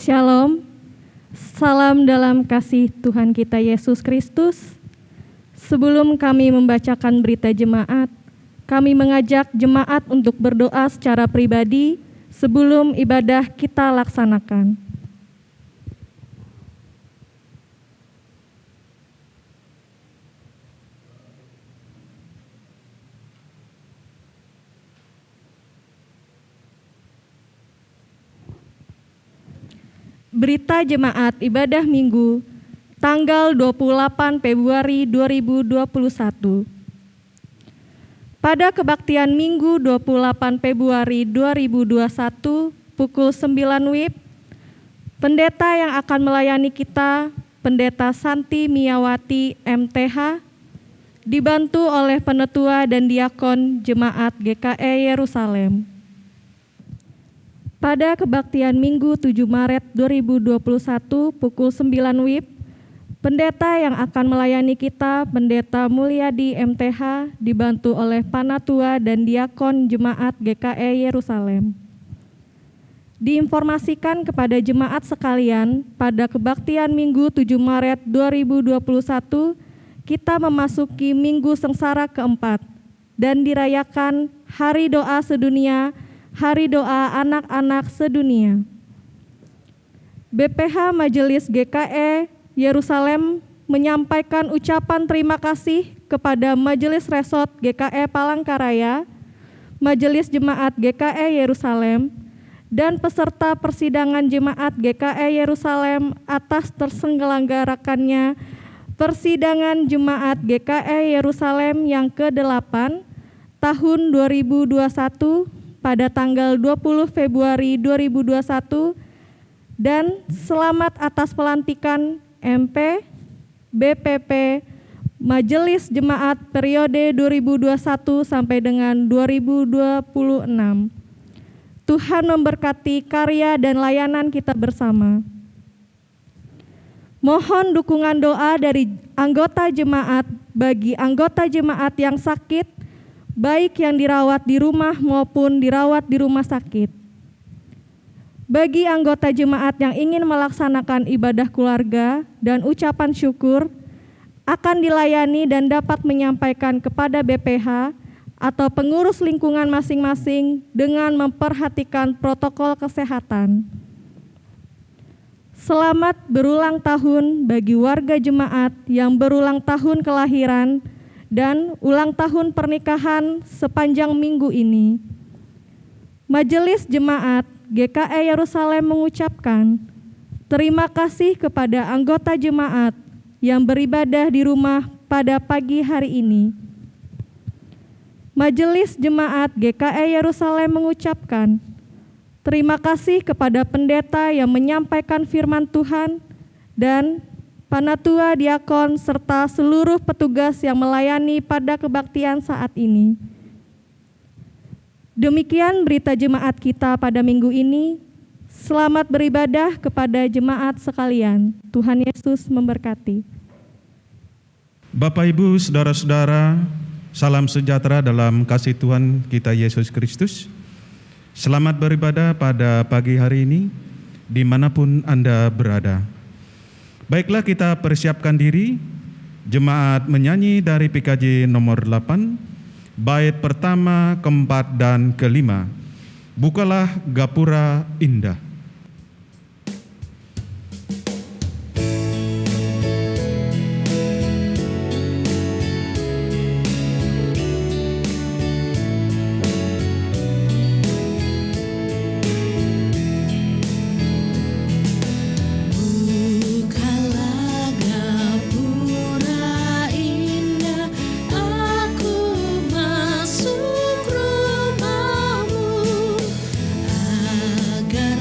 Shalom, salam dalam kasih Tuhan kita Yesus Kristus. Sebelum kami membacakan berita jemaat, kami mengajak jemaat untuk berdoa secara pribadi sebelum ibadah kita laksanakan. Berita jemaat ibadah minggu tanggal 28 Februari 2021. Pada kebaktian minggu 28 Februari 2021 pukul 9 WIB, pendeta yang akan melayani kita, Pendeta Santi Miyawati MTH, dibantu oleh penetua dan diakon jemaat GKE Yerusalem. Pada kebaktian Minggu 7 Maret 2021 pukul 9 WIB, pendeta yang akan melayani kita, Pendeta Mulyadi MTH, dibantu oleh panatua dan diakon jemaat GKE Yerusalem. Diinformasikan kepada jemaat sekalian, pada kebaktian Minggu 7 Maret 2021, kita memasuki Minggu Sengsara keempat dan dirayakan Hari Doa Sedunia, Hari Doa Anak-anak Sedunia. BPH Majelis GKE Yerusalem menyampaikan ucapan terima kasih kepada Majelis Resort GKE Palangkaraya, Majelis Jemaat GKE Yerusalem, dan peserta persidangan Jemaat GKE Yerusalem atas terselenggarakannya persidangan Jemaat GKE Yerusalem yang ke-8 tahun 2021 pada tanggal 20 Februari 2021, dan selamat atas pelantikan MP BPP Majelis Jemaat periode 2021 sampai dengan 2026. Tuhan memberkati karya dan layanan kita bersama. Mohon dukungan doa dari anggota jemaat bagi anggota jemaat yang sakit, baik yang dirawat di rumah maupun dirawat di rumah sakit. Bagi anggota jemaat yang ingin melaksanakan ibadah keluarga dan ucapan syukur, akan dilayani dan dapat menyampaikan kepada BPH atau pengurus lingkungan masing-masing dengan memperhatikan protokol kesehatan. Selamat berulang tahun bagi warga jemaat yang berulang tahun kelahiran dan ulang tahun pernikahan sepanjang minggu ini. Majelis Jemaat GKE Yerusalem mengucapkan terima kasih kepada anggota jemaat yang beribadah di rumah pada pagi hari ini. Majelis Jemaat GKE Yerusalem mengucapkan terima kasih kepada pendeta yang menyampaikan firman Tuhan dan panatua, diakon, serta seluruh petugas yang melayani pada kebaktian saat ini. Demikian berita jemaat kita pada minggu ini. Selamat beribadah kepada jemaat sekalian. Tuhan Yesus memberkati. Bapak, Ibu, Saudara-saudara, salam sejahtera dalam kasih Tuhan kita Yesus Kristus. Selamat beribadah pada pagi hari ini, dimanapun Anda berada. Baiklah, kita persiapkan diri, jemaat menyanyi dari PKJ nomor 8, bait pertama, keempat, dan kelima. Bukalah gapura indah. Agar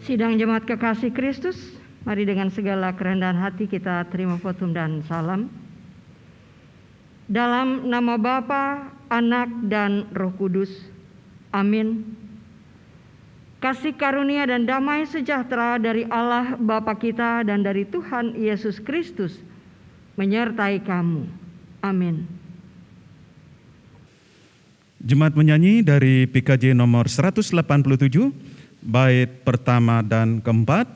Sidang jemaat kekasih Kristus, mari dengan segala kerendahan hati kita terima votum dan salam. Dalam nama Bapa, Anak, dan Roh Kudus. Amin. Kasih karunia dan damai sejahtera dari Allah Bapa kita dan dari Tuhan Yesus Kristus menyertai kamu. Amin. Jemaat menyanyi dari PKJ nomor 187, bait pertama dan keempat,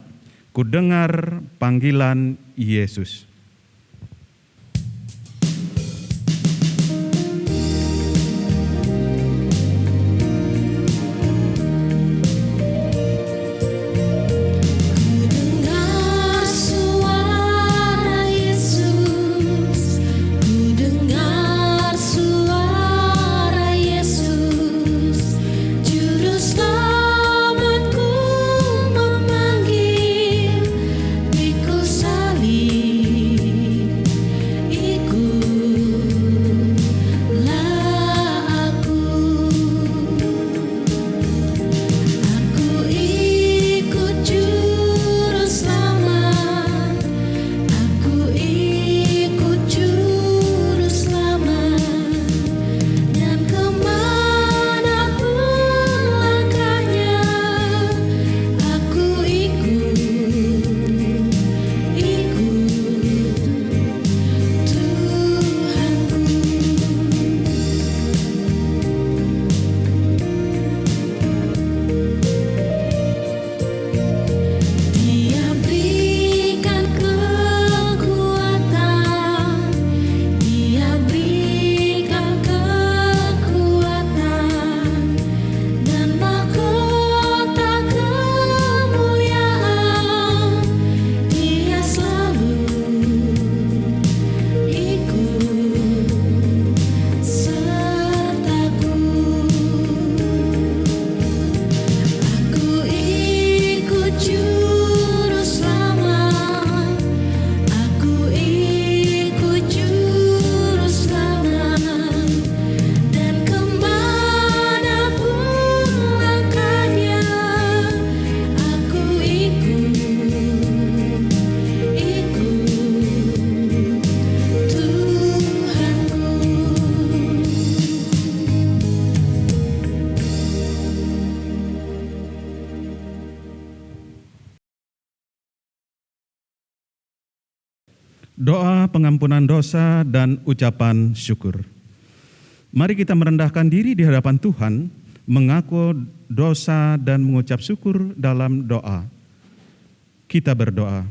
Ku dengar panggilan Yesus. Doa pengampunan dosa dan ucapan syukur. Mari kita merendahkan diri di hadapan Tuhan, mengaku dosa dan mengucap syukur dalam doa. Kita berdoa.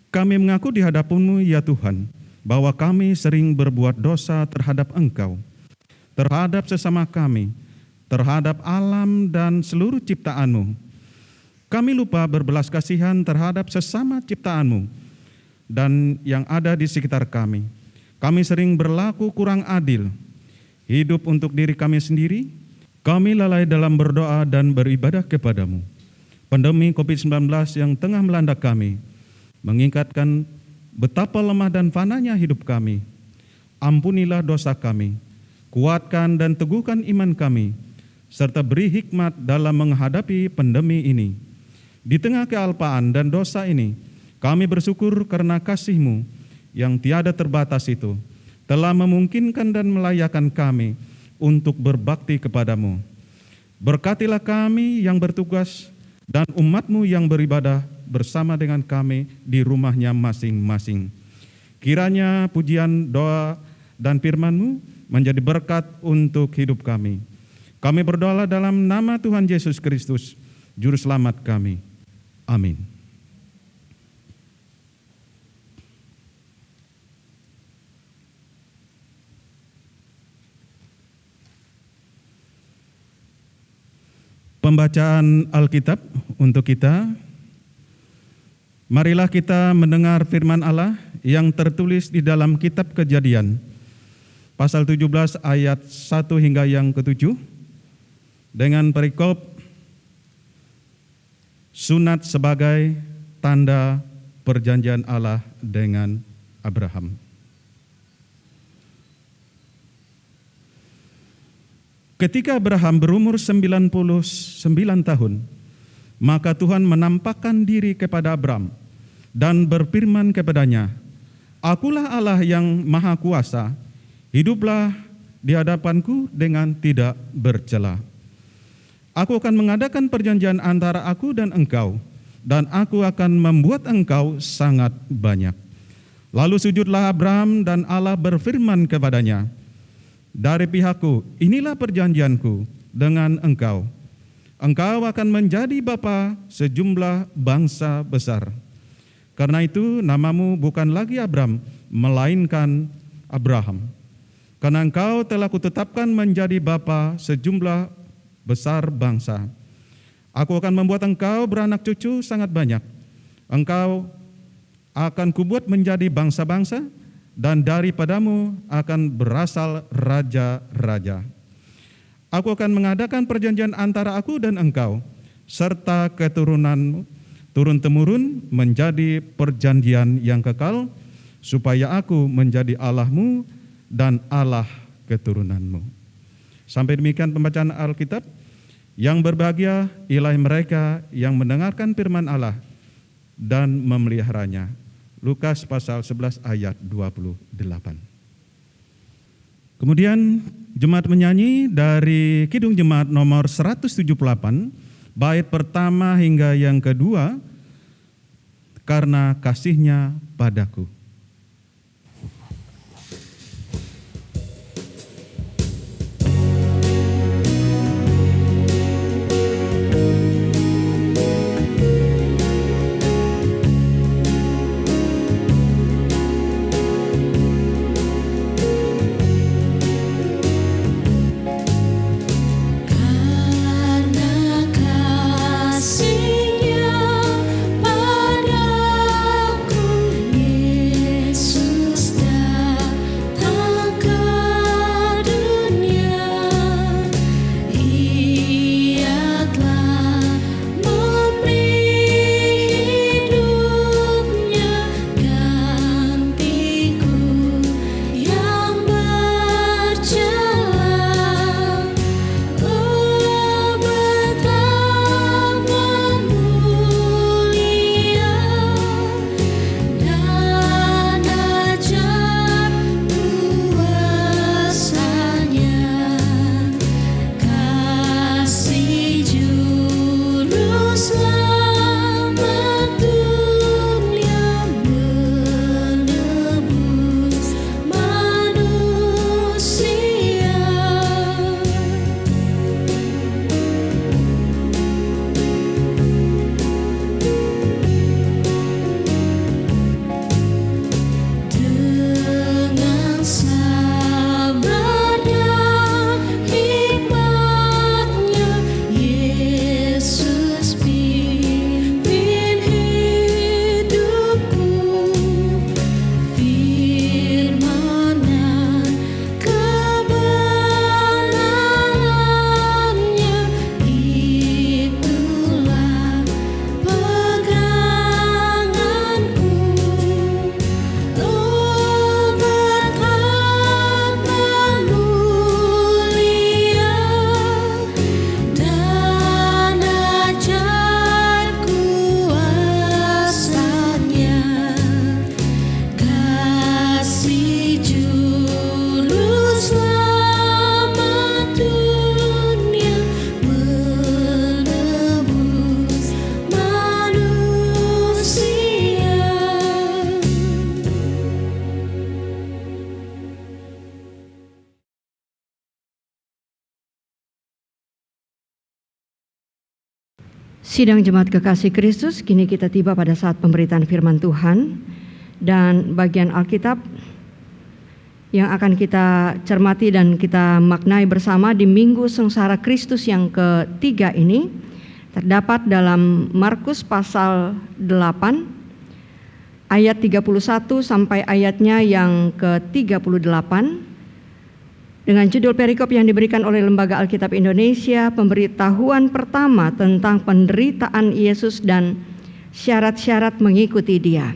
Kami mengaku di hadapan-Mu ya Tuhan, bahwa kami sering berbuat dosa terhadap Engkau, terhadap sesama kami, terhadap alam dan seluruh ciptaan-Mu. Kami lupa berbelas kasihan terhadap sesama ciptaan-Mu dan yang ada di sekitar kami. Kami sering berlaku kurang adil, hidup untuk diri kami sendiri. Kami lalai dalam berdoa dan beribadah kepadamu. Pandemi COVID-19 yang tengah melanda kami mengingatkan betapa lemah dan fananya hidup kami. Ampunilah dosa kami, kuatkan dan teguhkan iman kami, serta beri hikmat dalam menghadapi pandemi ini. Di tengah kealpaan dan dosa ini, kami bersyukur karena kasih-Mu yang tiada terbatas itu telah memungkinkan dan melayakkan kami untuk berbakti kepadamu. Berkatilah kami yang bertugas dan umat-Mu yang beribadah bersama dengan kami di rumahnya masing-masing. Kiranya pujian, doa, dan firman-Mu menjadi berkat untuk hidup kami. Kami berdoa dalam nama Tuhan Yesus Kristus, Juru Selamat kami. Amin. Pembacaan Alkitab untuk kita. Marilah kita mendengar firman Allah yang tertulis di dalam kitab Kejadian, pasal 17 ayat 1 hingga yang ke-7, dengan perikop sunat sebagai tanda perjanjian Allah dengan Abraham. Ketika Abraham berumur 99 tahun, Maka Tuhan menampakkan diri kepada Abram dan berfirman kepadanya, Akulah Allah yang Maha Kuasa, hiduplah di hadapanku dengan tidak bercela. Aku akan mengadakan perjanjian antara aku dan engkau, dan aku akan membuat engkau sangat banyak. Lalu sujudlah Abram, dan Allah berfirman kepadanya, Dari pihakku, inilah perjanjianku dengan engkau. Engkau akan menjadi bapa sejumlah bangsa besar. Karena itu namamu bukan lagi Abram, melainkan Abraham. Karena engkau telah kutetapkan menjadi bapa sejumlah besar bangsa. Aku akan membuat engkau beranak cucu sangat banyak. Engkau akan kubuat menjadi bangsa-bangsa, dan daripadamu akan berasal raja-raja. Aku akan mengadakan perjanjian antara aku dan engkau, serta keturunanmu, turun-temurun menjadi perjanjian yang kekal, supaya aku menjadi Allahmu dan Allah keturunanmu. Sampai demikian pembacaan Alkitab. Yang berbahagia ialah mereka yang mendengarkan firman Allah dan memeliharanya. Lukas pasal 11 ayat 28. Kemudian jemaat menyanyi dari Kidung Jemaat nomor 178, bait pertama hingga yang kedua, Karena Kasih-Nya Padaku. Sidang Jemaat Kekasih Kristus, kini kita tiba pada saat pemberitaan firman Tuhan dan bagian Alkitab yang akan kita cermati dan kita maknai bersama di Minggu Sengsara Kristus yang ketiga ini terdapat dalam Markus pasal 8 ayat 31 sampai ayatnya yang ke-38 dengan judul perikop yang diberikan oleh Lembaga Alkitab Indonesia, pemberitahuan pertama tentang penderitaan Yesus dan syarat-syarat mengikuti Dia.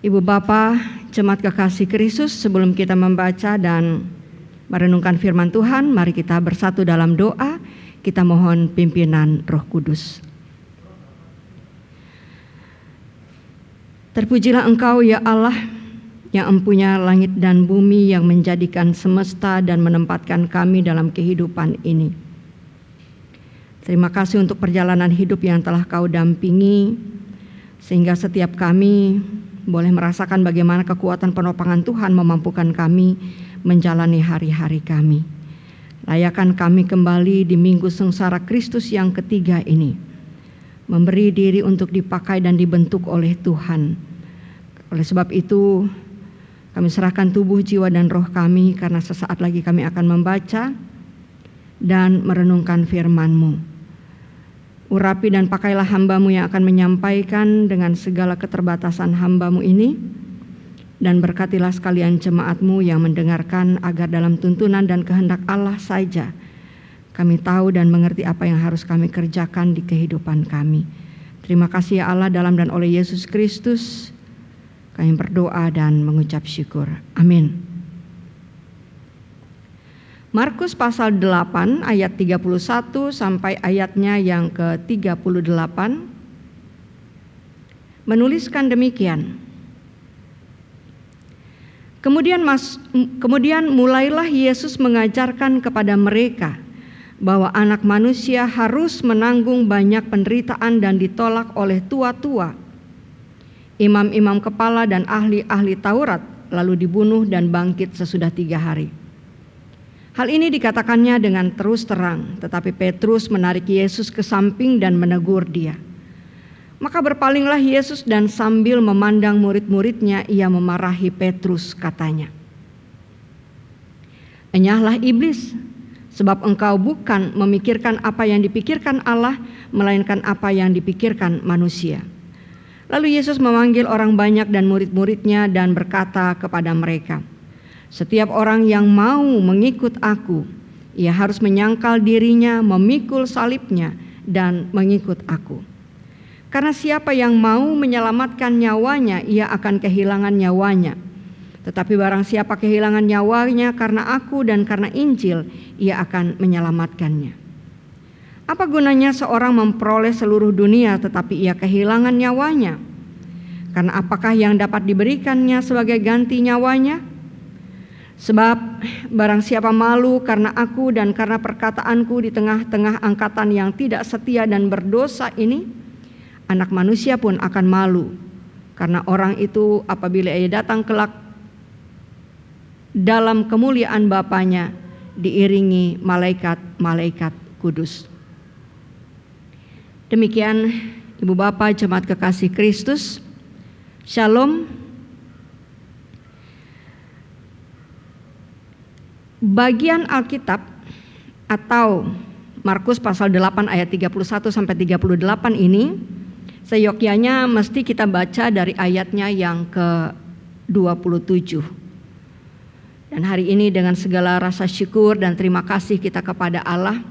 Ibu Bapa, Jemaat Kekasih Kristus, sebelum kita membaca dan merenungkan firman Tuhan, mari kita bersatu dalam doa Kita mohon pimpinan Roh Kudus. Terpujilah Engkau ya Allah, yang empunya langit dan bumi, yang menjadikan semesta dan menempatkan kami dalam kehidupan ini. Terima kasih untuk perjalanan hidup yang telah Kau dampingi, sehingga setiap kami boleh merasakan bagaimana kekuatan penopangan Tuhan memampukan kami menjalani hari-hari kami. Layakan kami kembali di minggu sengsara Kristus yang ketiga ini, memberi diri untuk dipakai dan dibentuk oleh Tuhan. Oleh sebab itu, kami serahkan tubuh, jiwa, dan roh kami, karena sesaat lagi kami akan membaca dan merenungkan firman-Mu. Urapi dan pakailah hamba-Mu yang akan menyampaikan dengan segala keterbatasan hamba-Mu ini, dan berkatilah sekalian jemaat-Mu yang mendengarkan, agar dalam tuntunan dan kehendak Allah saja kami tahu dan mengerti apa yang harus kami kerjakan di kehidupan kami. Terima kasih ya Allah, dalam dan oleh Yesus Kristus kami berdoa dan mengucap syukur. Amin. Markus pasal 8 ayat 31 sampai ayatnya yang ke-38 menuliskan demikian. Kemudian mulailah Yesus mengajarkan kepada mereka bahwa Anak Manusia harus menanggung banyak penderitaan dan ditolak oleh tua-tua, imam-imam kepala dan ahli-ahli Taurat, lalu dibunuh dan bangkit sesudah 3 hari. Hal ini dikatakannya dengan terus terang, tetapi Petrus menarik Yesus ke samping dan menegur dia. Maka berpalinglah Yesus dan sambil memandang murid-muridnya, ia memarahi Petrus, katanya, "Enyahlah iblis, sebab engkau bukan memikirkan apa yang dipikirkan Allah, melainkan apa yang dipikirkan manusia." Lalu Yesus memanggil orang banyak dan murid-muridnya dan berkata kepada mereka, "Setiap orang yang mau mengikut aku, ia harus menyangkal dirinya, memikul salibnya, dan mengikut aku. Karena siapa yang mau menyelamatkan nyawanya, ia akan kehilangan nyawanya. Tetapi barang siapa kehilangan nyawanya karena aku dan karena Injil, ia akan menyelamatkannya. Apa gunanya seorang memperoleh seluruh dunia tetapi ia kehilangan nyawanya? Karena apakah yang dapat diberikannya sebagai ganti nyawanya? Sebab barang siapa malu karena aku dan karena perkataanku di tengah-tengah angkatan yang tidak setia dan berdosa ini, Anak Manusia pun akan malu karena orang itu apabila ia datang kelak dalam kemuliaan Bapanya diiringi malaikat-malaikat kudus." Demikian Ibu Bapa Jemaat Kekasih Kristus, Shalom. Bagian Alkitab atau Markus pasal 8 ayat 31 sampai 38 ini seyogyanya mesti kita baca dari ayatnya yang ke-27. Dan hari ini dengan segala rasa syukur dan terima kasih kita kepada Allah,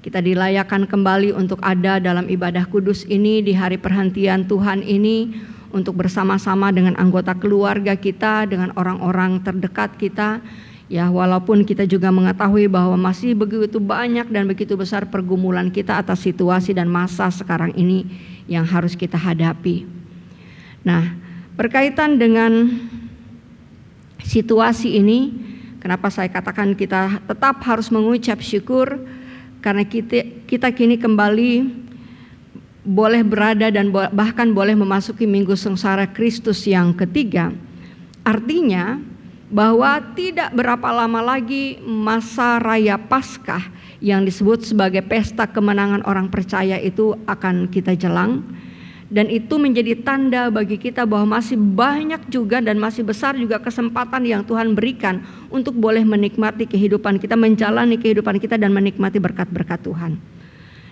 kita dilayakan kembali untuk ada dalam ibadah kudus ini di hari perhentian Tuhan ini, untuk bersama-sama dengan anggota keluarga kita, dengan orang-orang terdekat kita. Ya, walaupun kita juga mengetahui bahwa masih begitu banyak dan begitu besar pergumulan kita atas situasi dan masa sekarang ini yang harus kita hadapi. Nah, berkaitan dengan situasi ini, kenapa saya katakan kita tetap harus mengucap syukur, karena kita kini kembali boleh berada dan bahkan boleh memasuki minggu sengsara Kristus yang ketiga. Artinya bahwa tidak berapa lama lagi masa raya Paskah yang disebut sebagai pesta kemenangan orang percaya itu akan kita jelang. Dan itu menjadi tanda bagi kita bahwa masih banyak juga dan masih besar juga kesempatan yang Tuhan berikan untuk boleh menikmati kehidupan kita, menjalani kehidupan kita dan menikmati berkat-berkat Tuhan.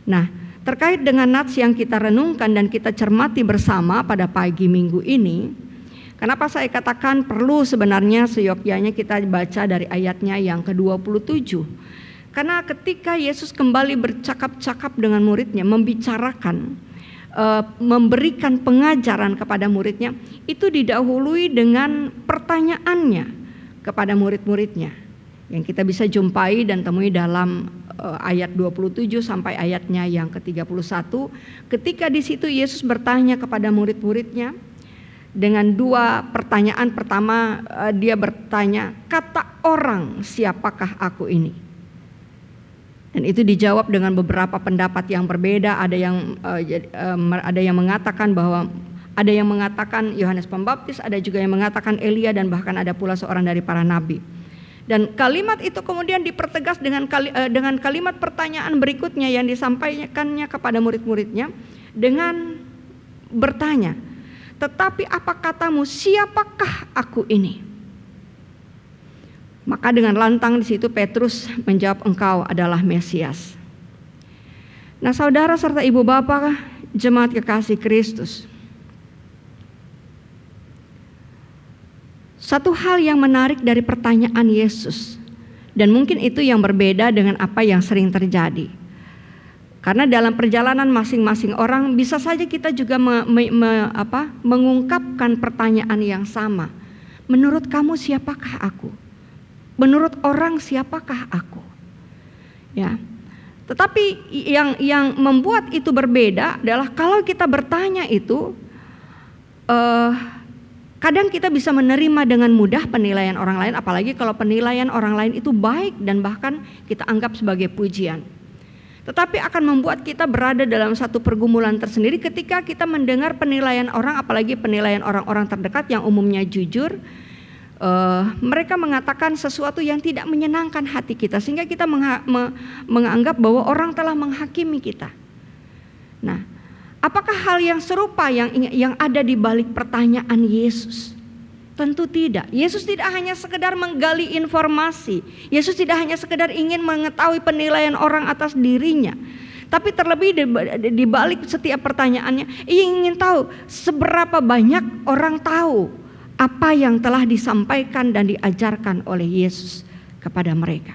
Nah, terkait dengan nats yang kita renungkan dan kita cermati bersama pada pagi minggu ini, kenapa saya katakan perlu sebenarnya seyogyanya kita baca dari ayatnya yang ke-27. Karena ketika Yesus kembali bercakap-cakap dengan muridnya, membicarakan, memberikan pengajaran kepada muridnya, itu didahului dengan pertanyaannya kepada murid-muridnya yang kita bisa jumpai dan temui dalam ayat 27 sampai ayatnya yang ke-31, ketika di situ Yesus bertanya kepada murid-muridnya dengan dua pertanyaan. Pertama, dia bertanya, kata orang siapakah aku ini? Dan itu dijawab dengan beberapa pendapat yang berbeda. Ada yang mengatakan bahwa ada yang mengatakan Yohanes Pembaptis, ada juga yang mengatakan Elia, dan bahkan ada pula seorang dari para nabi. Dan kalimat itu kemudian dipertegas dengan kalimat pertanyaan berikutnya yang disampaikannya kepada murid-muridnya dengan bertanya, tetapi apa katamu, siapakah aku ini? Maka dengan lantang di situ Petrus menjawab, engkau adalah Mesias. Nah, saudara serta ibu bapak jemaat kekasih Kristus, satu hal yang menarik dari pertanyaan Yesus, dan mungkin itu yang berbeda dengan apa yang sering terjadi. Karena dalam perjalanan masing-masing orang bisa saja kita juga mengungkapkan pertanyaan yang sama. Menurut kamu siapakah aku? Menurut orang siapakah aku? Ya. Tetapi yang membuat itu berbeda adalah kalau kita bertanya itu, kadang kita bisa menerima dengan mudah penilaian orang lain, apalagi kalau penilaian orang lain itu baik dan bahkan kita anggap sebagai pujian. Tetapi akan membuat kita berada dalam satu pergumulan tersendiri ketika kita mendengar penilaian orang, apalagi penilaian orang-orang terdekat yang umumnya jujur. Mereka mengatakan sesuatu yang tidak menyenangkan hati kita, sehingga kita menganggap bahwa orang telah menghakimi kita. Nah, apakah hal yang serupa yang ada di balik pertanyaan Yesus? Tentu tidak. Yesus tidak hanya sekedar menggali informasi. Yesus tidak hanya sekedar ingin mengetahui penilaian orang atas dirinya. Tapi terlebih di balik setiap pertanyaannya, ia ingin tahu seberapa banyak orang tahu apa yang telah disampaikan dan diajarkan oleh Yesus kepada mereka.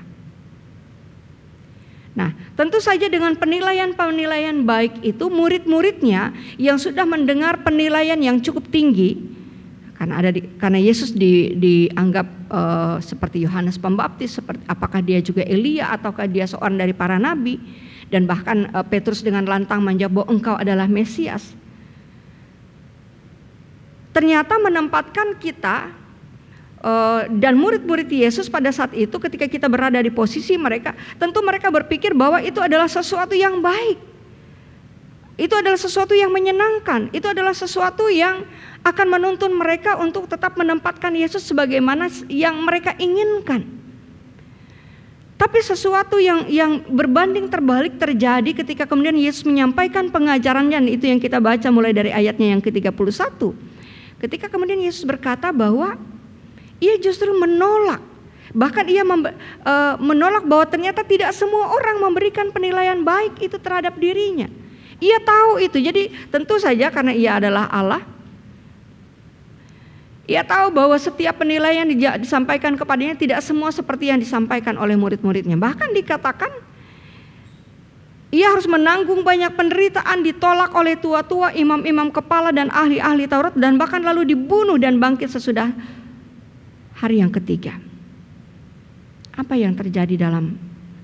Nah, tentu saja dengan penilaian-penilaian baik itu, murid-muridnya yang sudah mendengar penilaian yang cukup tinggi, karena Yesus dianggap seperti Yohanes Pembaptis, seperti apakah dia juga Elia ataukah dia seorang dari para nabi, dan bahkan Petrus dengan lantang menjawab bahwa engkau adalah Mesias. Ternyata menempatkan kita dan murid-murid Yesus pada saat itu, ketika kita berada di posisi mereka, tentu mereka berpikir bahwa itu adalah sesuatu yang baik. Itu adalah sesuatu yang menyenangkan. Itu adalah sesuatu yang akan menuntun mereka untuk tetap menempatkan Yesus sebagaimana yang mereka inginkan. Tapi sesuatu yang berbanding terbalik terjadi ketika kemudian Yesus menyampaikan pengajarannya, dan itu yang kita baca mulai dari ayatnya yang ke-31. Ketika kemudian Yesus berkata bahwa ia justru menolak, bahkan ia menolak bahwa ternyata tidak semua orang memberikan penilaian baik itu terhadap dirinya. Ia tahu itu, jadi tentu saja karena ia adalah Allah, ia tahu bahwa setiap penilaian disampaikan kepadanya tidak semua seperti yang disampaikan oleh murid-muridnya. Bahkan dikatakan ia harus menanggung banyak penderitaan, ditolak oleh tua-tua, imam-imam kepala dan ahli-ahli Taurat, dan bahkan lalu dibunuh dan bangkit sesudah hari yang ketiga. Apa yang terjadi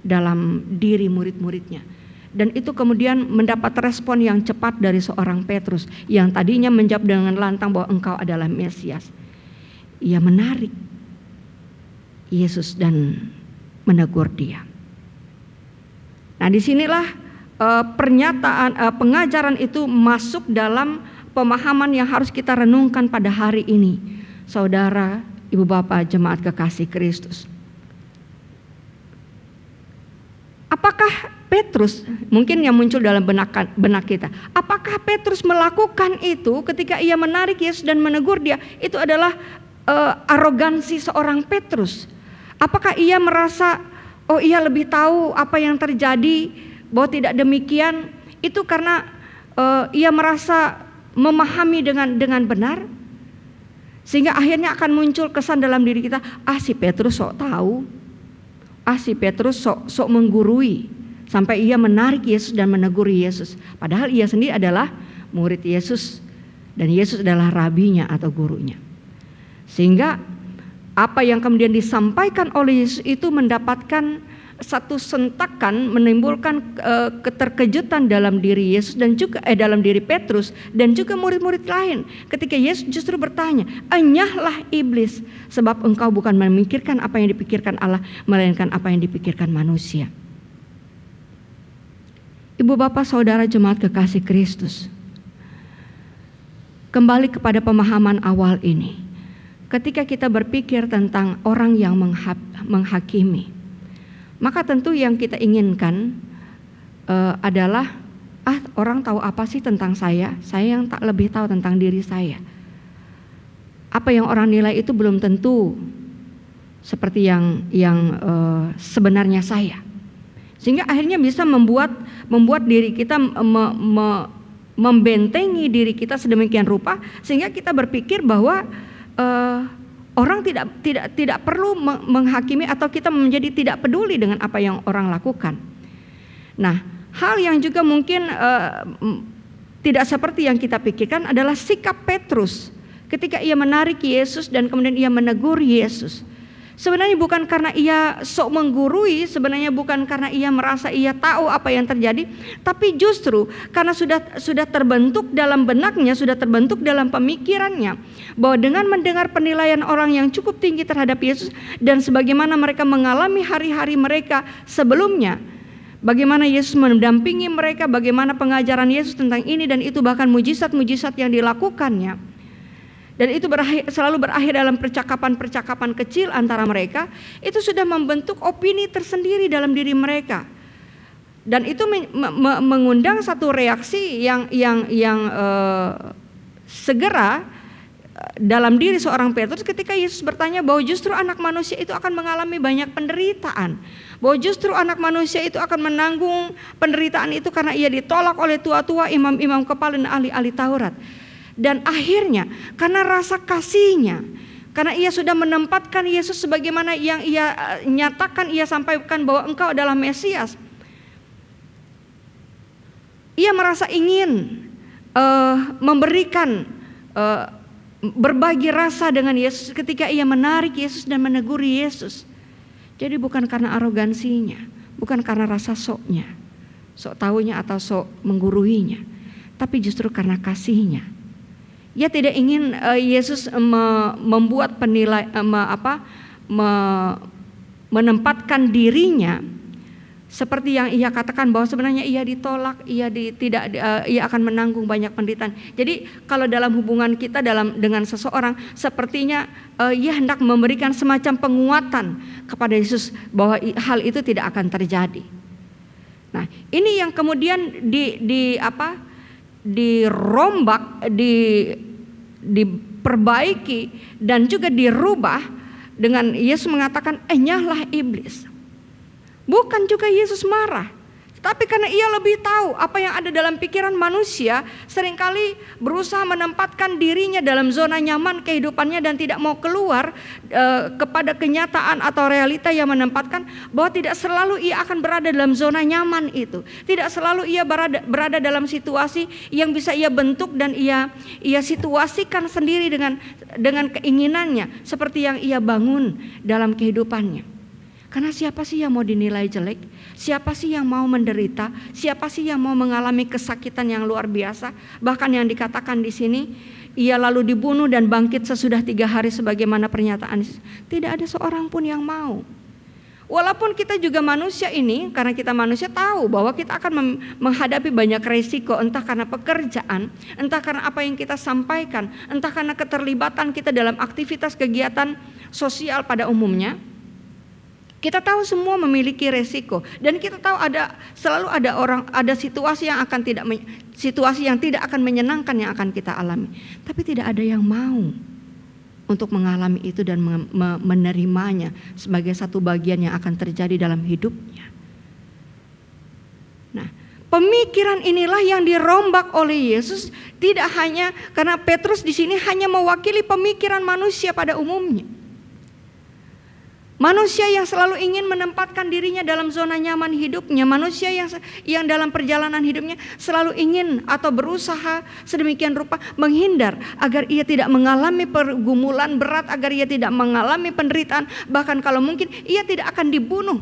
dalam diri murid-muridnya? Dan itu kemudian mendapat respon yang cepat dari seorang Petrus yang tadinya menjawab dengan lantang bahwa engkau adalah Mesias. Ia menarik Yesus dan menegur dia. Nah, disinilah pengajaran itu masuk dalam pemahaman yang harus kita renungkan pada hari ini, saudara, ibu bapak, jemaat kekasih Kristus. Apakah Petrus, mungkin yang muncul dalam benak kita, apakah Petrus melakukan itu ketika ia menarik Yesus dan menegur dia? Itu adalah arogansi seorang Petrus. Apakah ia merasa oh ia lebih tahu apa yang terjadi, bahwa tidak demikian? Itu karena ia merasa memahami dengan benar, sehingga akhirnya akan muncul kesan dalam diri kita, si Petrus sok tahu, si Petrus sok menggurui, sampai ia menarik Yesus dan menegur Yesus. Padahal ia sendiri adalah murid Yesus dan Yesus adalah rabinya atau gurunya. Sehingga apa yang kemudian disampaikan oleh Yesus itu mendapatkan satu sentakan menimbulkan keterkejutan dalam diri Yesus dan juga dalam diri Petrus dan juga murid-murid lain. Ketika Yesus justru bertanya, "Enyahlah iblis, sebab engkau bukan memikirkan apa yang dipikirkan Allah, melainkan apa yang dipikirkan manusia." Ibu bapak saudara jemaat kekasih Kristus, kembali kepada pemahaman awal ini. Ketika kita berpikir tentang orang yang menghakimi, maka tentu yang kita inginkan adalah orang tahu apa sih tentang saya yang tak lebih tahu tentang diri saya. Apa yang orang nilai itu belum tentu seperti yang sebenarnya saya. Sehingga akhirnya bisa membuat diri kita membentengi diri kita sedemikian rupa sehingga kita berpikir bahwa orang tidak perlu menghakimi atau kita menjadi tidak peduli dengan apa yang orang lakukan. Nah, hal yang juga mungkin tidak seperti yang kita pikirkan adalah sikap Petrus ketika ia menarik Yesus dan kemudian ia menegur Yesus. Sebenarnya bukan karena ia sok menggurui, sebenarnya bukan karena ia merasa ia tahu apa yang terjadi, tapi justru karena sudah terbentuk dalam benaknya, sudah terbentuk dalam pemikirannya bahwa dengan mendengar penilaian orang yang cukup tinggi terhadap Yesus dan sebagaimana mereka mengalami hari-hari mereka sebelumnya, bagaimana Yesus mendampingi mereka, bagaimana pengajaran Yesus tentang ini dan itu, bahkan mujizat-mujizat yang dilakukannya. Dan itu selalu berakhir dalam percakapan-percakapan kecil antara mereka. Itu sudah membentuk opini tersendiri dalam diri mereka. Dan itu mengundang satu reaksi yang segera dalam diri seorang Petrus ketika Yesus bertanya bahwa justru anak manusia itu akan mengalami banyak penderitaan. Bahwa justru anak manusia itu akan menanggung penderitaan itu karena ia ditolak oleh tua-tua, imam-imam kepala dan ahli-ahli Taurat. Dan akhirnya karena rasa kasihnya, karena ia sudah menempatkan Yesus sebagaimana yang ia nyatakan, ia sampaikan bahwa engkau adalah Mesias. Ia merasa ingin memberikan berbagi rasa dengan Yesus ketika ia menarik Yesus dan menegur Yesus. Jadi bukan karena arogansinya, bukan karena rasa soknya, sok tahunya atau sok mengguruinya, tapi justru karena kasihnya. Ia tidak ingin Yesus membuat menempatkan dirinya seperti yang ia katakan bahwa sebenarnya ia ditolak, ia akan menanggung banyak penderitaan. Jadi kalau dalam hubungan kita dengan seseorang, sepertinya ia hendak memberikan semacam penguatan kepada Yesus bahwa hal itu tidak akan terjadi. Nah, ini yang kemudian dirombak, diperbaiki dan juga dirubah dengan Yesus mengatakan, "Enyahlah iblis." Bukan juga Yesus marah, tapi karena ia lebih tahu apa yang ada dalam pikiran manusia, seringkali berusaha menempatkan dirinya dalam zona nyaman kehidupannya dan tidak mau keluar kepada kenyataan atau realita yang menempatkan bahwa tidak selalu ia akan berada dalam zona nyaman itu. Tidak selalu ia berada dalam situasi yang bisa ia bentuk dan ia situasikan sendiri dengan keinginannya seperti yang ia bangun dalam kehidupannya. Karena siapa sih yang mau dinilai jelek? Siapa sih yang mau menderita? Siapa sih yang mau mengalami kesakitan yang luar biasa? Bahkan yang dikatakan di sini, ia lalu dibunuh dan bangkit sesudah 3 hari sebagaimana pernyataan. Tidak ada seorang pun yang mau. Walaupun kita juga manusia ini, karena kita manusia tahu bahwa kita akan menghadapi banyak resiko, entah karena pekerjaan, entah karena apa yang kita sampaikan, entah karena keterlibatan kita dalam aktivitas kegiatan sosial pada umumnya. Kita tahu semua memiliki resiko dan kita tahu selalu ada situasi yang tidak akan menyenangkan yang akan kita alami. Tapi tidak ada yang mau untuk mengalami itu dan menerimanya sebagai satu bagian yang akan terjadi dalam hidupnya. Nah, pemikiran inilah yang dirombak oleh Yesus, tidak hanya karena Petrus di sini hanya mewakili pemikiran manusia pada umumnya. Manusia yang selalu ingin menempatkan dirinya dalam zona nyaman hidupnya, manusia yang dalam perjalanan hidupnya selalu ingin atau berusaha sedemikian rupa menghindar agar ia tidak mengalami pergumulan berat, agar ia tidak mengalami penderitaan, bahkan kalau mungkin ia tidak akan dibunuh.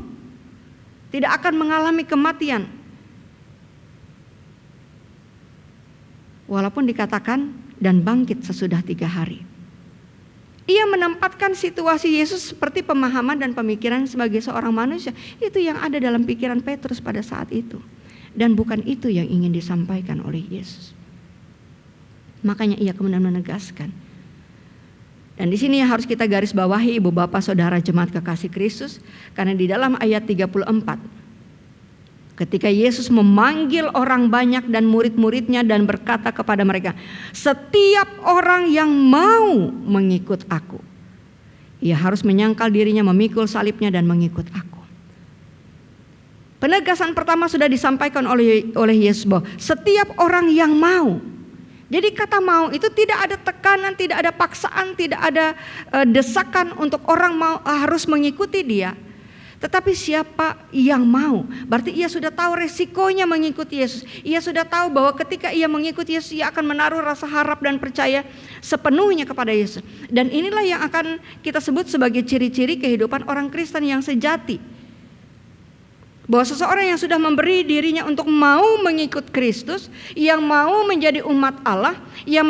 tidak akan mengalami kematian. Walaupun dikatakan dan bangkit sesudah 3 hari. Ia menempatkan situasi Yesus seperti pemahaman dan pemikiran sebagai seorang manusia. Itu yang ada dalam pikiran Petrus pada saat itu. Dan bukan itu yang ingin disampaikan oleh Yesus. Makanya ia kemudian menegaskan. Dan di sini yang harus kita garis bawahi ibu bapak saudara jemaat kekasih Kristus. Karena di dalam ayat 34. Ketika Yesus memanggil orang banyak dan murid-muridnya dan berkata kepada mereka, setiap orang yang mau mengikut aku, ia harus menyangkal dirinya, memikul salibnya dan mengikut aku. Penegasan pertama sudah disampaikan oleh Yesus bahwa setiap orang yang mau. Jadi kata mau itu tidak ada tekanan, tidak ada paksaan, tidak ada desakan untuk orang mau harus mengikuti dia. Tetapi siapa yang mau, berarti ia sudah tahu resikonya mengikuti Yesus. Ia sudah tahu bahwa ketika ia mengikuti Yesus, ia akan menaruh rasa harap dan percaya sepenuhnya kepada Yesus. Dan inilah yang akan kita sebut sebagai ciri-ciri kehidupan orang Kristen yang sejati. Bahwa seseorang yang sudah memberi dirinya untuk mau mengikut Kristus, yang mau menjadi umat Allah, yang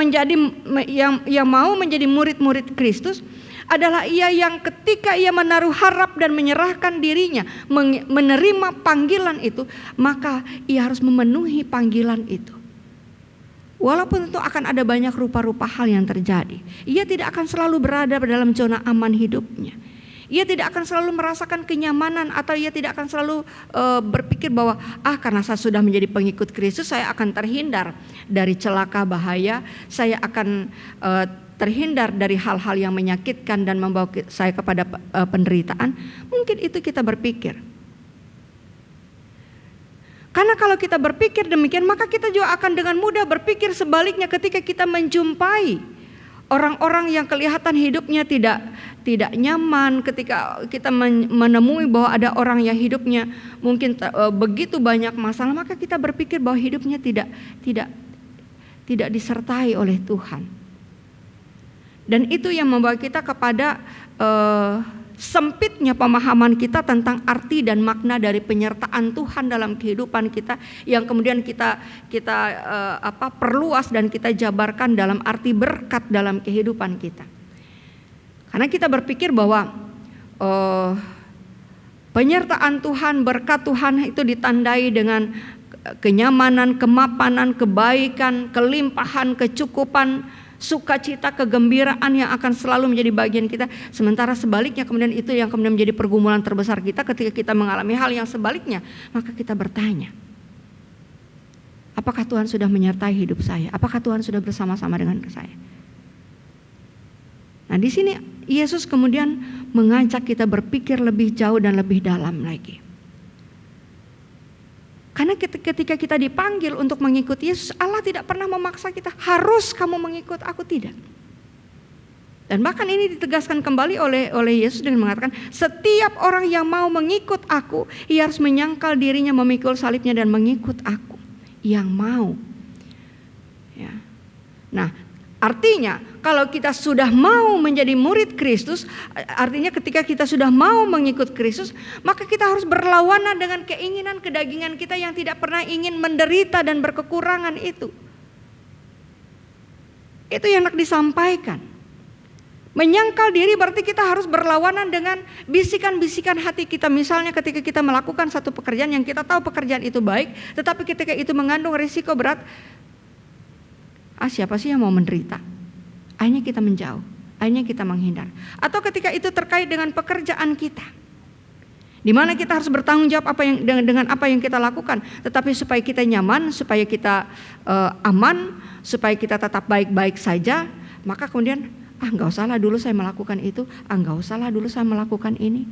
mau menjadi murid-murid Kristus, adalah ia yang ketika ia menaruh harap dan menyerahkan dirinya menerima panggilan itu, maka ia harus memenuhi panggilan itu. Walaupun tentu akan ada banyak rupa-rupa hal yang terjadi, ia tidak akan selalu berada dalam zona aman hidupnya. Ia tidak akan selalu merasakan kenyamanan, atau ia tidak akan selalu berpikir bahwa karena saya sudah menjadi pengikut Kristus, saya akan terhindar dari celaka bahaya, saya akan terhindar dari hal-hal yang menyakitkan dan membawa saya kepada penderitaan. Mungkin itu kita berpikir. Karena kalau kita berpikir demikian, maka kita juga akan dengan mudah berpikir sebaliknya ketika kita menjumpai orang-orang yang kelihatan hidupnya tidak nyaman, ketika kita menemui bahwa ada orang yang hidupnya mungkin begitu banyak masalah, maka kita berpikir bahwa hidupnya tidak disertai oleh Tuhan. Dan itu yang membawa kita kepada sempitnya pemahaman kita tentang arti dan makna dari penyertaan Tuhan dalam kehidupan kita, yang kemudian kita perluas dan kita jabarkan dalam arti berkat dalam kehidupan kita. Karena kita berpikir bahwa penyertaan Tuhan, berkat Tuhan itu ditandai dengan kenyamanan, kemapanan, kebaikan, kelimpahan, kecukupan, sukacita, kegembiraan yang akan selalu menjadi bagian kita. Sementara sebaliknya kemudian itu yang kemudian menjadi pergumulan terbesar kita ketika kita mengalami hal yang sebaliknya. Maka kita bertanya, apakah Tuhan sudah menyertai hidup saya? Apakah Tuhan sudah bersama-sama dengan saya? Nah, di sini Yesus kemudian mengajak kita berpikir lebih jauh dan lebih dalam lagi. Karena ketika kita dipanggil untuk mengikuti Yesus, Allah tidak pernah memaksa kita, harus kamu mengikut aku, tidak. Dan bahkan ini ditegaskan kembali oleh Yesus dengan mengatakan, setiap orang yang mau mengikut aku, ia harus menyangkal dirinya, memikul salibnya dan mengikut aku. Yang mau. Ya. Nah, artinya kalau kita sudah mau menjadi murid Kristus, artinya ketika kita sudah mau mengikut Kristus, maka kita harus berlawanan dengan keinginan kedagingan kita yang tidak pernah ingin menderita dan berkekurangan itu. Itu yang hendak disampaikan. Menyangkal diri berarti kita harus berlawanan dengan bisikan-bisikan hati kita. Misalnya ketika kita melakukan satu pekerjaan yang kita tahu pekerjaan itu baik, tetapi ketika itu mengandung risiko berat, siapa sih yang mau menderita? Akhirnya kita menjauh, akhirnya kita menghindar. Atau ketika itu terkait dengan pekerjaan kita, di mana kita harus bertanggung jawab dengan apa yang kita lakukan. Tetapi supaya kita nyaman, supaya kita aman, supaya kita tetap baik-baik saja, maka kemudian nggak usah lah dulu saya melakukan itu, nggak usah lah dulu saya melakukan ini.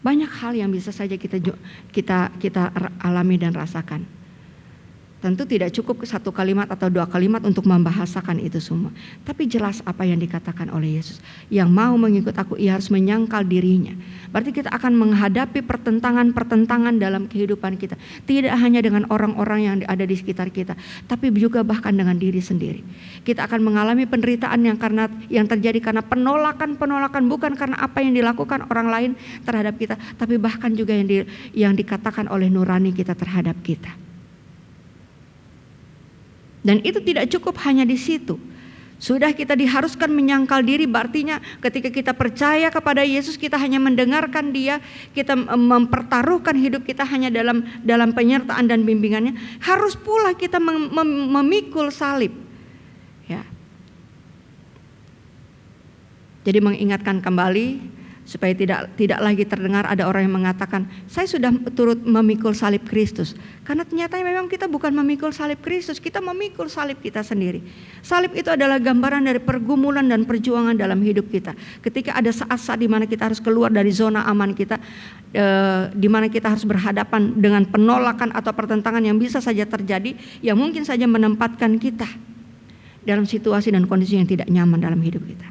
Banyak hal yang bisa saja kita alami dan rasakan. Tentu tidak cukup satu kalimat atau dua kalimat untuk membahasakan itu semua. Tapi jelas apa yang dikatakan oleh Yesus. Yang mau mengikut aku, ia harus menyangkal dirinya. Berarti kita akan menghadapi pertentangan-pertentangan dalam kehidupan kita. Tidak hanya dengan orang-orang yang ada di sekitar kita, tapi juga bahkan dengan diri sendiri. Kita akan mengalami penderitaan yang terjadi karena penolakan bukan karena apa yang dilakukan orang lain terhadap kita, tapi bahkan juga yang dikatakan oleh nurani kita terhadap kita. Dan itu tidak cukup hanya di situ. Sudah kita diharuskan menyangkal diri, artinya ketika kita percaya kepada Yesus, kita hanya mendengarkan Dia, kita mempertaruhkan hidup kita hanya dalam penyertaan dan bimbingannya. Harus pula kita memikul salib. Ya. Jadi mengingatkan kembali supaya tidak lagi terdengar ada orang yang mengatakan, saya sudah turut memikul salib Kristus. Karena ternyata memang kita bukan memikul salib Kristus, kita memikul salib kita sendiri. Salib itu adalah gambaran dari pergumulan dan perjuangan dalam hidup kita. Ketika ada saat-saat di mana kita harus keluar dari zona aman kita, di mana kita harus berhadapan dengan penolakan atau pertentangan yang bisa saja terjadi, yang mungkin saja menempatkan kita dalam situasi dan kondisi yang tidak nyaman dalam hidup kita.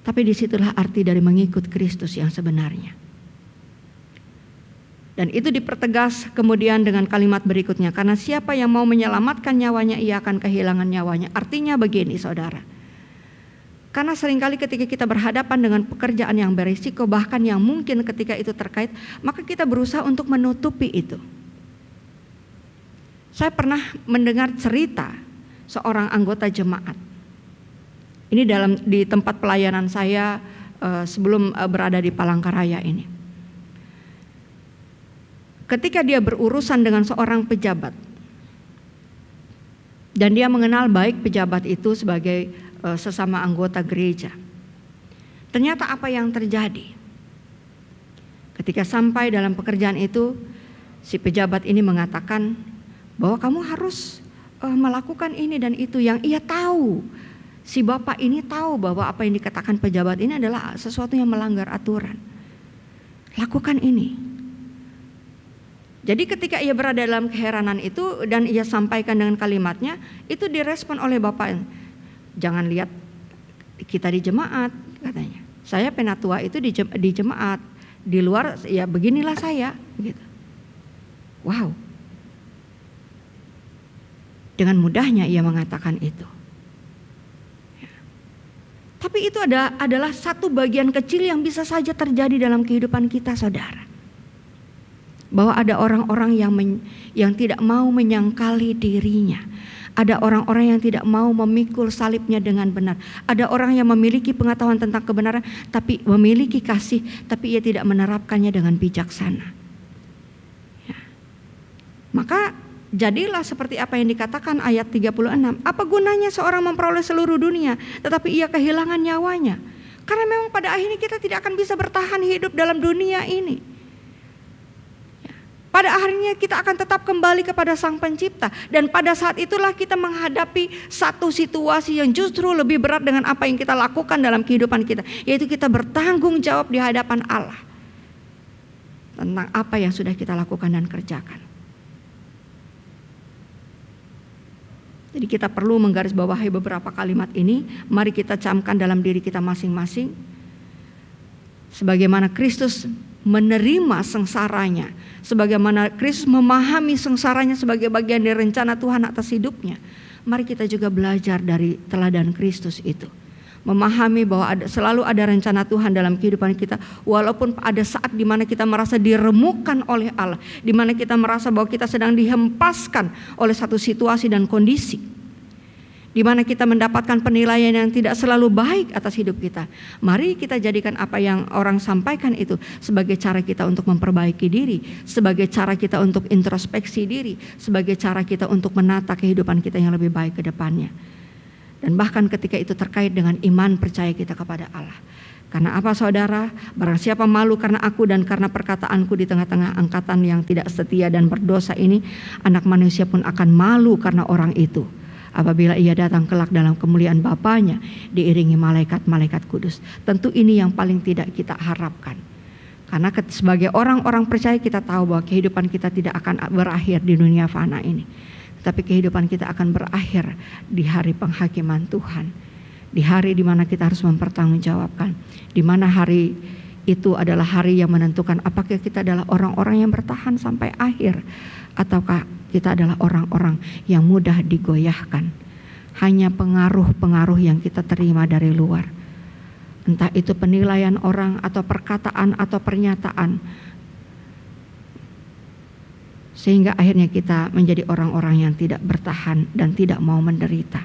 Tapi disitulah arti dari mengikut Kristus yang sebenarnya. Dan itu dipertegas kemudian dengan kalimat berikutnya. Karena siapa yang mau menyelamatkan nyawanya, ia akan kehilangan nyawanya. Artinya begini saudara. Karena seringkali ketika kita berhadapan dengan pekerjaan yang berisiko, bahkan yang mungkin ketika itu terkait, maka kita berusaha untuk menutupi itu. Saya pernah mendengar cerita seorang anggota jemaat. Ini di tempat pelayanan saya sebelum berada di Palangkaraya ini. Ketika dia berurusan dengan seorang pejabat, dan dia mengenal baik pejabat itu sebagai sesama anggota gereja. Ternyata apa yang terjadi? Ketika sampai dalam pekerjaan itu, si pejabat ini mengatakan bahwa kamu harus melakukan ini dan itu, yang ia tahu. Si bapak ini tahu bahwa apa yang dikatakan pejabat ini adalah sesuatu yang melanggar aturan. Lakukan ini. Jadi ketika ia berada dalam keheranan itu dan ia sampaikan dengan kalimatnya, itu direspon oleh bapak. Jangan lihat kita di jemaat, katanya. Saya penatua itu di jemaat. Di luar ya beginilah saya, gitu. Wow. Dengan mudahnya ia mengatakan itu. Tapi itu adalah satu bagian kecil yang bisa saja terjadi dalam kehidupan kita, saudara. Bahwa ada orang-orang yang tidak mau menyangkali dirinya. Ada orang-orang yang tidak mau memikul salibnya dengan benar. Ada orang yang memiliki pengetahuan tentang kebenaran, tapi memiliki kasih, tapi ia tidak menerapkannya dengan bijaksana. Ya. Maka jadilah seperti apa yang dikatakan ayat 36. Apa gunanya seorang memperoleh seluruh dunia tetapi ia kehilangan nyawanya? Karena memang pada akhirnya kita tidak akan bisa bertahan hidup dalam dunia ini. Pada akhirnya kita akan tetap kembali kepada Sang Pencipta. Dan pada saat itulah kita menghadapi satu situasi yang justru lebih berat dengan apa yang kita lakukan dalam kehidupan kita. Yaitu kita bertanggung jawab di hadapan Allah tentang apa yang sudah kita lakukan dan kerjakan. Jadi kita perlu menggarisbawahi beberapa kalimat ini. Mari kita camkan dalam diri kita masing-masing. Sebagaimana Kristus menerima sengsaranya, sebagaimana Kristus memahami sengsaranya sebagai bagian dari rencana Tuhan atas hidupnya. Mari kita juga belajar dari teladan Kristus itu. Memahami bahwa selalu ada rencana Tuhan dalam kehidupan kita. Walaupun ada saat di mana kita merasa diremukkan oleh Allah, di mana kita merasa bahwa kita sedang dihempaskan oleh satu situasi dan kondisi, di mana kita mendapatkan penilaian yang tidak selalu baik atas hidup kita. Mari kita jadikan apa yang orang sampaikan itu sebagai cara kita untuk memperbaiki diri, sebagai cara kita untuk introspeksi diri, sebagai cara kita untuk menata kehidupan kita yang lebih baik ke depannya. Dan bahkan ketika itu terkait dengan iman percaya kita kepada Allah. Karena apa saudara? Barang siapa malu karena aku dan karena perkataanku di tengah-tengah angkatan yang tidak setia dan berdosa ini, Anak Manusia pun akan malu karena orang itu. Apabila ia datang kelak dalam kemuliaan Bapanya diiringi malaikat-malaikat kudus. Tentu ini yang paling tidak kita harapkan. Karena sebagai orang-orang percaya kita tahu bahwa kehidupan kita tidak akan berakhir di dunia fana ini. Tapi kehidupan kita akan berakhir di hari penghakiman Tuhan. Di hari di mana kita harus mempertanggungjawabkan. Di mana hari itu adalah hari yang menentukan apakah kita adalah orang-orang yang bertahan sampai akhir. Ataukah kita adalah orang-orang yang mudah digoyahkan. Hanya pengaruh-pengaruh yang kita terima dari luar. Entah itu penilaian orang atau perkataan atau pernyataan. Sehingga akhirnya kita menjadi orang-orang yang tidak bertahan dan tidak mau menderita.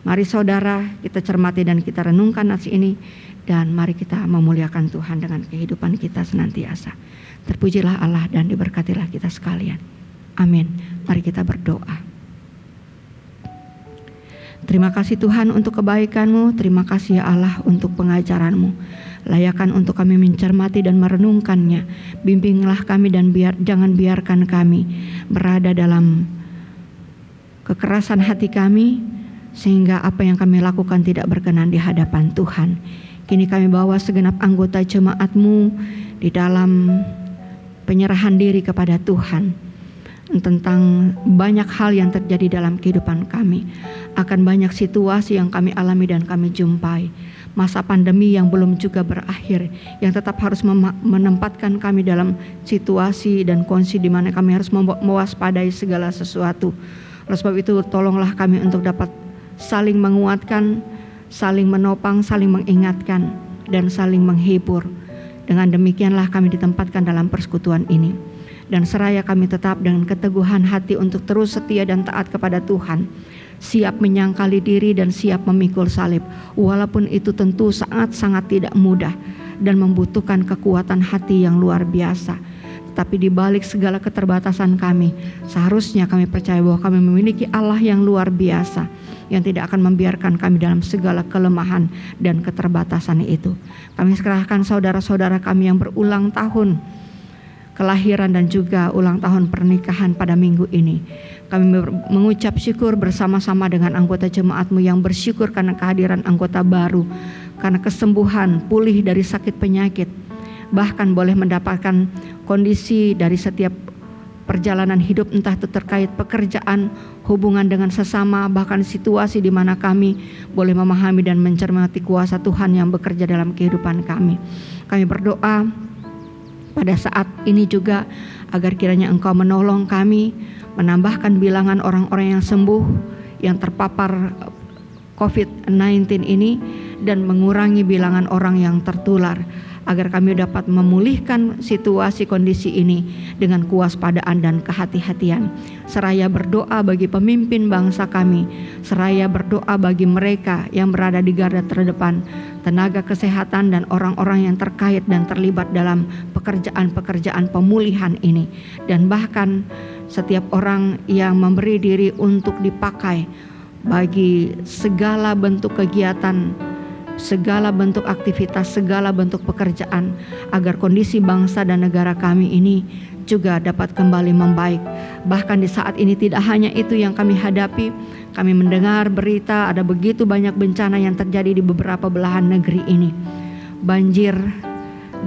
Mari saudara, kita cermati dan kita renungkan nats ini. Dan mari kita memuliakan Tuhan dengan kehidupan kita senantiasa. Terpujilah Allah dan diberkatilah kita sekalian. Amin. Mari kita berdoa. Terima kasih Tuhan untuk kebaikan-Mu. Terima kasih ya Allah untuk pengajaran-Mu. Layakan untuk kami mencermati dan merenungkannya. Bimbinglah kami dan jangan biarkan kami berada dalam kekerasan hati kami, sehingga apa yang kami lakukan tidak berkenan di hadapan Tuhan. Kini kami bawa segenap anggota jemaat-Mu di dalam penyerahan diri kepada Tuhan. Tentang banyak hal yang terjadi dalam kehidupan kami. Akan banyak situasi yang kami alami dan kami jumpai. Masa pandemi yang belum juga berakhir, yang tetap harus menempatkan kami dalam situasi dan kondisi di mana kami harus mewaspadai segala sesuatu. Oleh sebab itu tolonglah kami untuk dapat saling menguatkan, saling menopang, saling mengingatkan, dan saling menghibur. Dengan demikianlah kami ditempatkan dalam persekutuan ini. Dan seraya kami tetap dengan keteguhan hati untuk terus setia dan taat kepada Tuhan. Siap menyangkali diri dan siap memikul salib. Walaupun itu tentu sangat-sangat tidak mudah dan membutuhkan kekuatan hati yang luar biasa. Tapi di balik segala keterbatasan kami, seharusnya kami percaya bahwa kami memiliki Allah yang luar biasa, yang tidak akan membiarkan kami dalam segala kelemahan dan keterbatasan itu. Kami serahkan saudara-saudara kami yang berulang tahun kelahiran dan juga ulang tahun pernikahan pada minggu ini. Kami mengucap syukur bersama-sama dengan anggota jemaat-Mu yang bersyukur karena kehadiran anggota baru, karena kesembuhan, pulih dari sakit penyakit, bahkan boleh mendapatkan kondisi dari setiap perjalanan hidup, entah itu terkait pekerjaan, hubungan dengan sesama, bahkan situasi di mana kami boleh memahami dan mencermati kuasa Tuhan yang bekerja dalam kehidupan kami. Kami berdoa pada saat ini juga agar kiranya Engkau menolong kami, menambahkan bilangan orang-orang yang sembuh, yang terpapar COVID-19 ini, dan mengurangi bilangan orang yang tertular, agar kami dapat memulihkan situasi kondisi ini dengan kewaspadaan dan kehati-hatian. Seraya berdoa bagi pemimpin bangsa kami, seraya berdoa bagi mereka yang berada di garda terdepan, tenaga kesehatan dan orang-orang yang terkait dan terlibat dalam pekerjaan-pekerjaan pemulihan ini. Dan bahkan setiap orang yang memberi diri untuk dipakai bagi segala bentuk kegiatan, segala bentuk aktivitas, segala bentuk pekerjaan, agar kondisi bangsa dan negara kami ini juga dapat kembali membaik. Bahkan di saat ini tidak hanya itu yang kami hadapi, kami mendengar berita ada begitu banyak bencana yang terjadi di beberapa belahan negeri ini. Banjir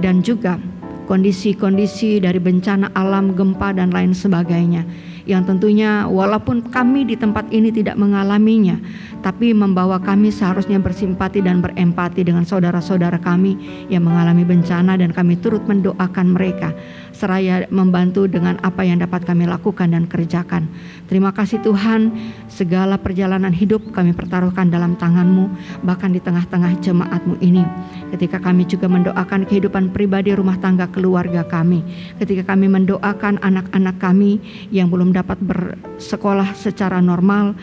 dan juga kondisi-kondisi dari bencana alam, gempa dan lain sebagainya. Yang tentunya walaupun kami di tempat ini tidak mengalaminya, tapi membawa kami seharusnya bersimpati dan berempati dengan saudara-saudara kami yang mengalami bencana, dan kami turut mendoakan mereka seraya membantu dengan apa yang dapat kami lakukan dan kerjakan. Terima kasih Tuhan, segala perjalanan hidup kami pertaruhkan dalam tangan-Mu, bahkan di tengah-tengah jemaat-Mu ini. Ketika kami juga mendoakan kehidupan pribadi, rumah tangga, keluarga kami. Ketika kami mendoakan anak-anak kami yang belum dapat bersekolah secara normal,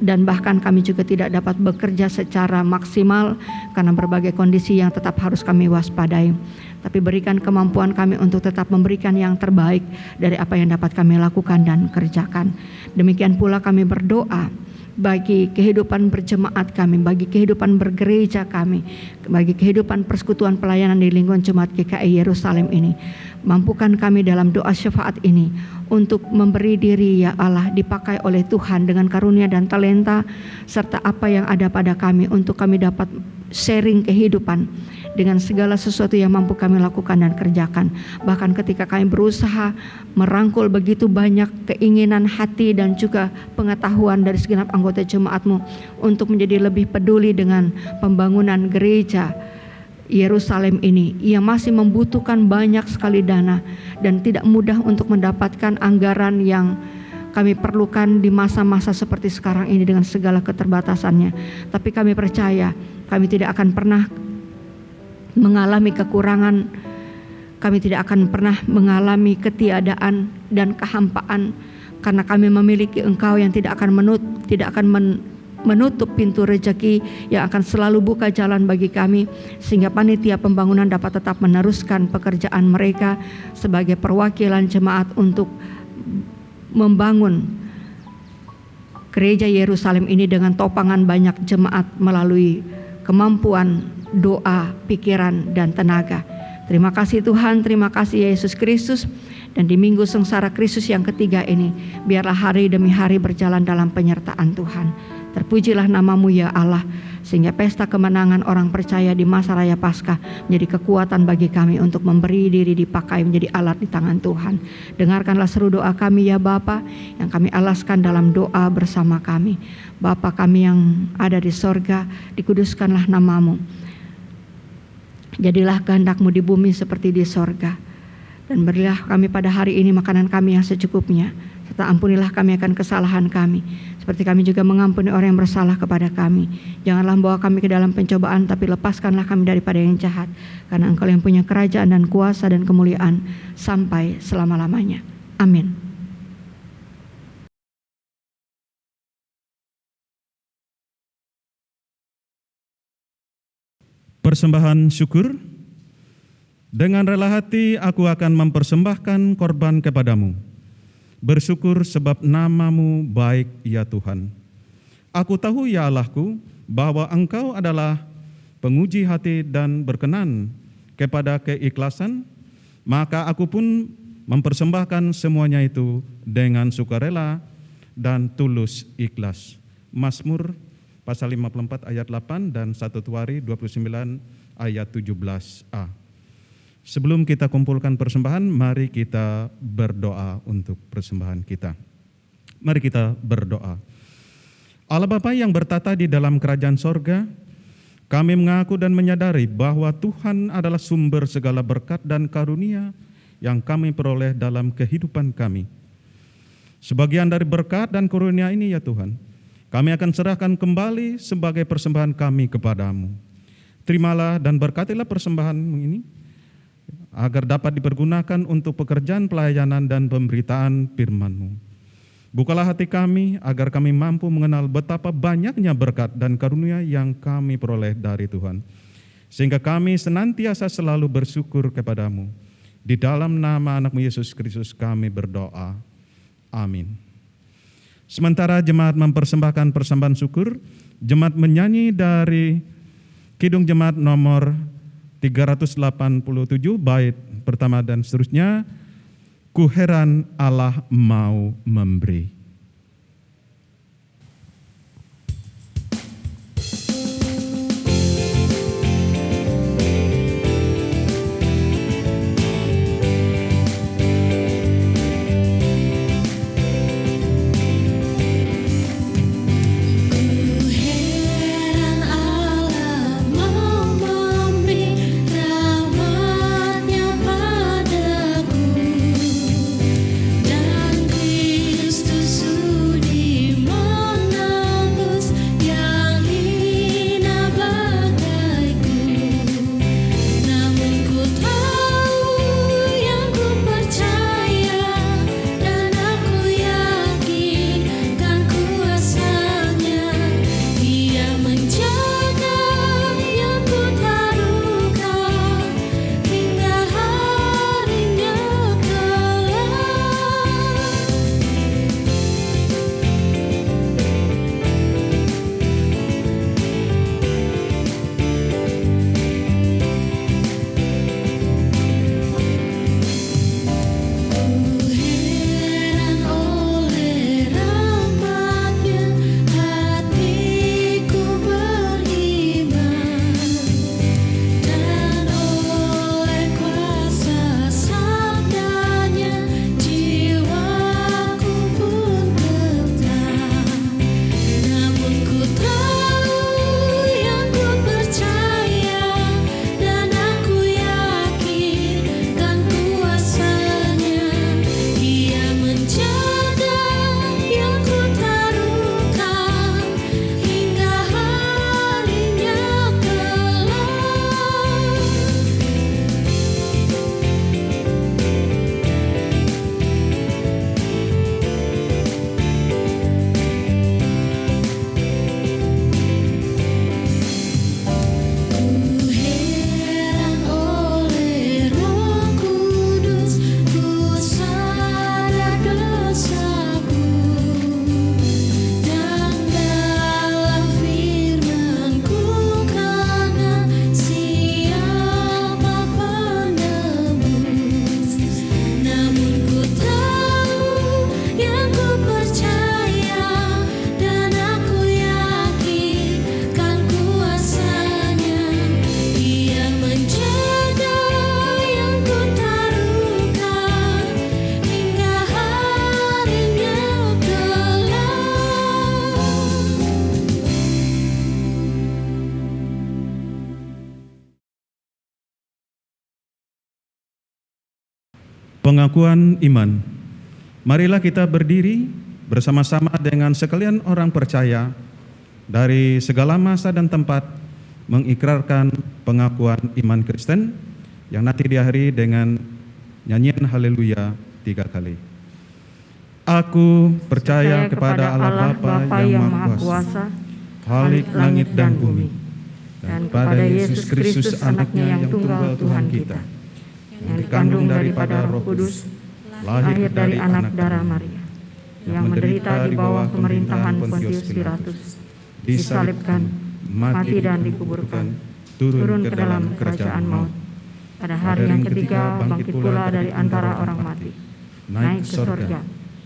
dan bahkan kami juga tidak dapat bekerja secara maksimal karena berbagai kondisi yang tetap harus kami waspadai. Tapi berikan kemampuan kami untuk tetap memberikan yang terbaik dari apa yang dapat kami lakukan dan kerjakan. Demikian pula kami berdoa bagi kehidupan berjemaat kami, bagi kehidupan bergereja kami, bagi kehidupan persekutuan pelayanan di lingkungan Jemaat GKI Yerusalem ini. Mampukan kami dalam doa syafaat ini untuk memberi diri ya Allah dipakai oleh Tuhan dengan karunia dan talenta serta apa yang ada pada kami, untuk kami dapat sharing kehidupan dengan segala sesuatu yang mampu kami lakukan dan kerjakan. Bahkan ketika kami berusaha merangkul begitu banyak keinginan hati dan juga pengetahuan dari segenap anggota jemaat-Mu untuk menjadi lebih peduli dengan pembangunan gereja Yerusalem ini, yang masih membutuhkan banyak sekali dana dan tidak mudah untuk mendapatkan anggaran yang kami perlukan di masa-masa seperti sekarang ini dengan segala keterbatasannya. Tapi kami percaya kami tidak akan pernah mengalami kekurangan, kami tidak akan pernah mengalami ketiadaan dan kehampaan, karena kami memiliki Engkau yang tidak akan menutup pintu rezeki, yang akan selalu buka jalan bagi kami, sehingga panitia pembangunan dapat tetap meneruskan pekerjaan mereka sebagai perwakilan jemaat untuk membangun gereja Yerusalem ini dengan topangan banyak jemaat melalui kemampuan doa, pikiran, dan tenaga. Terima kasih Tuhan, terima kasih Yesus Kristus. Dan di minggu sengsara Kristus yang ketiga ini, biarlah hari demi hari berjalan dalam penyertaan Tuhan. Terpujilah nama-Mu ya Allah, sehingga pesta kemenangan orang percaya di masa raya Paskah menjadi kekuatan bagi kami untuk memberi diri dipakai menjadi alat di tangan Tuhan. Dengarkanlah seru doa kami ya Bapa, yang kami alaskan dalam doa bersama kami. Bapa kami yang ada di sorga, dikuduskanlah nama-Mu. Jadilah kehendak-Mu di bumi seperti di sorga. Dan berilah kami pada hari ini makanan kami yang secukupnya, serta ampunilah kami akan kesalahan kami, seperti kami juga mengampuni orang yang bersalah kepada kami. Janganlah bawa kami ke dalam pencobaan, tapi lepaskanlah kami daripada yang jahat. Karena Engkau yang punya kerajaan dan kuasa dan kemuliaan sampai selama-lamanya. Amin. Persembahan syukur. Dengan rela hati aku akan mempersembahkan korban kepadamu. Bersyukur sebab nama-Mu baik ya Tuhan. Aku tahu ya Allahku bahwa Engkau adalah penguji hati dan berkenan kepada keikhlasan, maka aku pun mempersembahkan semuanya itu dengan sukarela dan tulus ikhlas. Mazmur pasal 54 ayat 8 dan 1 Tuari 29 ayat 17a. Sebelum kita kumpulkan persembahan, mari kita berdoa untuk persembahan kita. Mari kita berdoa. Allah Bapa yang bertata di dalam kerajaan sorga, kami mengaku dan menyadari bahwa Tuhan adalah sumber segala berkat dan karunia yang kami peroleh dalam kehidupan kami. Sebagian dari berkat dan karunia ini ya Tuhan, kami akan serahkan kembali sebagai persembahan kami kepadamu. Terimalah dan berkatilah persembahan ini, agar dapat dipergunakan untuk pekerjaan pelayanan dan pemberitaan firman-Mu. Bukalah hati kami agar kami mampu mengenal betapa banyaknya berkat dan karunia yang kami peroleh dari Tuhan, sehingga kami senantiasa selalu bersyukur kepadamu. Di dalam nama anak-Mu Yesus Kristus kami berdoa. Amin. Sementara jemaat mempersembahkan persembahan syukur, jemaat menyanyi dari Kidung Jemaat nomor 387 bait pertama dan seterusnya, ku heran Allah mau memberi. Dan Kristus Pengakuan iman. Marilah kita berdiri bersama-sama dengan sekalian orang percaya dari segala masa dan tempat mengikrarkan pengakuan iman Kristen yang nanti diakhiri dengan nyanyian haleluya 3 kali. Aku percaya kepada Allah Bapa yang Maha Kuasa, Khalik langit dan bumi, dan kepada Yesus Kristus anaknya yang tunggal Tuhan kita, yang dikandung daripada Roh Kudus, lahir dari anak darah Maria, yang menderita di bawah pemerintahan Pontius Pilatus, disalibkan, mati dan dikuburkan, turun ke dalam kerajaan maut. Pada hari yang ketiga bangkit pula dari antara orang mati, naik ke surga,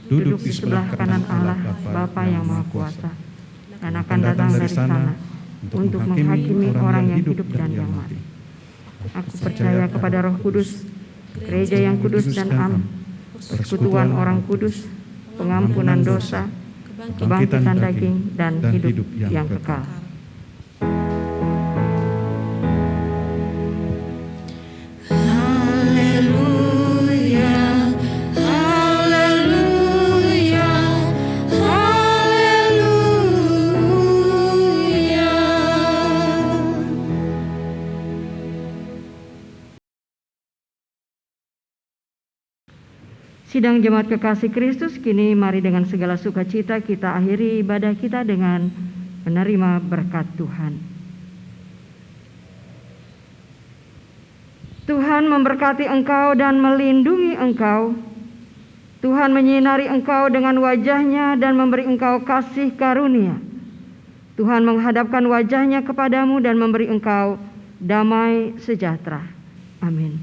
duduk di sebelah kanan Allah Bapa yang Maha Kuasa, dan akan datang dari sana untuk menghakimi orang yang hidup dan yang mati. Aku percaya kepada Roh Kudus, gereja yang kudus dan am, persekutuan orang kudus, pengampunan dosa, kebangkitan daging, dan hidup yang kekal. Sidang jemaat kekasih Kristus, kini mari dengan segala sukacita kita akhiri ibadah kita dengan menerima berkat Tuhan. Tuhan memberkati engkau dan melindungi engkau. Tuhan menyinari engkau dengan wajah-Nya dan memberi engkau kasih karunia. Tuhan menghadapkan wajah-Nya kepadamu dan memberi engkau damai sejahtera. Amin.